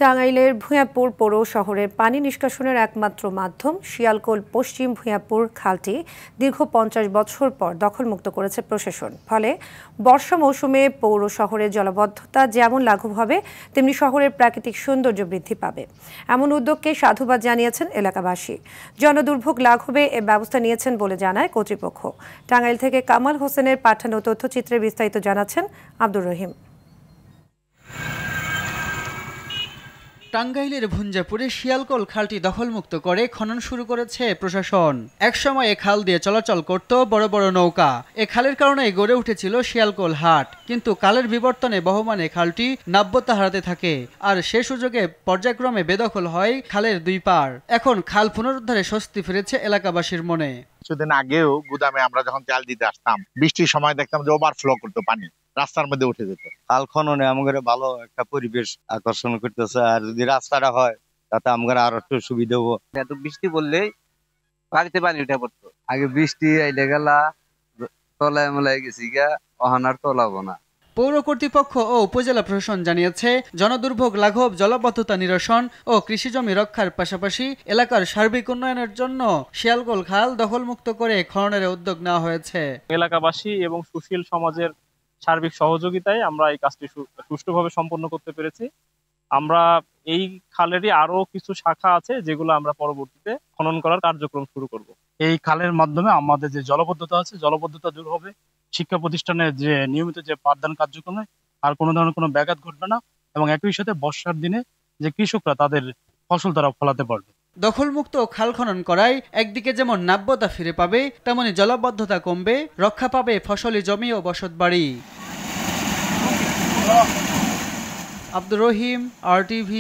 টাঙ্গাইলের ভূঁইয়াপুর পৌর শহরের পানি নিষ্কাশনের একমাত্র মাধ্যম শিয়ালকোল পশ্চিম ভূঁইয়াপুর খালটি দীর্ঘ 50 বছর পর দখলমুক্ত করেছে প্রশাসন। ফলে বর্ষা মৌসুমে পৌর শহরের জলাবদ্ধতা যেমন লাঘব হবে, তেমনি শহরের প্রাকৃতিক সৌন্দর্য বৃদ্ধি পাবে। এমন উদ্যোগকে সাধুবাদ জানিয়েছেন এলাকাবাসী। জনদুর্ভোগ লাঘবে এ ব্যবস্থা নিয়েছেন বলে জানায় কর্তৃপক্ষ। টাঙ্গাইল থেকে কামাল হোসেনের পাঠানো তথ্যচিত্রে বিস্তারিত জানাচ্ছেন আব্দুর রহিম। টাঙ্গাইলের ভুঞ্জাপুরে শিয়ালকোল খালটি দখলমুক্ত করে খনন শুরু করেছে প্রশাসন। একসময় এ খাল দিয়ে চলাচল করত বড় বড় নৌকা। এ খালের কারণেই গড়ে উঠেছিল শিয়ালকোল হাট। কিন্তু কালের বিবর্তনে বহমানে খালটি নাব্যতা হারাতে থাকে, আর সে সুযোগে পর্যায়ক্রমে বেদখল হয় খালের দুই পার। এখন খাল পুনরুদ্ধারে স্বস্তি ফিরেছে এলাকাবাসীর মনে। কিছুদিন আগেও গুদামে আমরা যখন তেল দিতে আসতাম, বৃষ্টির সময় দেখতাম যে ওভারফ্লো করতো, পানি রাস্তার মধ্যে উঠে যেত। খাল খননে আমাদের ভালো একটা পরিবেশ আকর্ষণ করতেছে, আর যদি রাস্তাটা হয় তাতে আমাদের আরো একটু সুবিধা হবো। এত বৃষ্টি পড়লেই বাড়িতে পানি উঠে পড়তো। আগে বৃষ্টি আইলে গেলা তলায় মলায় গেছি গা, অহানার তলাবো না। পৌর কর্তৃপক্ষ ও উপজেলা প্রশাসন জানিয়েছে, জনদুর্ভোগ লাঘব, জলাবদ্ধতা নিরসন ও কৃষিজমি রক্ষার পাশাপাশি এলাকার সার্বিক উন্নয়নের জন্য শিয়ালকোল খাল দখলমুক্ত করে খননের উদ্যোগ নেওয়া হয়েছে। এলাকাবাসী এবং সুশীল সমাজের সার্বিক সহযোগিতায় আমরা এই কাজটি সুষ্ঠুভাবে সম্পন্ন করতে পেরেছি। আমরা এই খালেরই আরো কিছু শাখা আছে যেগুলো আমরা পরবর্তীতে খনন করার কার্যক্রম শুরু করব। এই খালের মাধ্যমে আমাদের যে জলাবদ্ধতা আছে, জলাবদ্ধতা দূর হবে। শিক্ষা প্রতিষ্ঠানের যে নিয়মিত যে পাঠদান কার্যক্রমে আর কোনো ধরনের কোনো ব্যাঘাত ঘটবে না, এবং একই সাথে বর্ষার দিনে যে কৃষকরা তাদের ফসল তারা ফলাতে পারবে। দখলমুক্ত খাল খনন করায় একদিকে যেমন নাব্যতা ফিরে পাবে, তেমনি জলাবদ্ধতা কমবে, রক্ষা পাবে ফসলি জমি ও বসতবাড়ি। আব্দুর রহিম, RTV।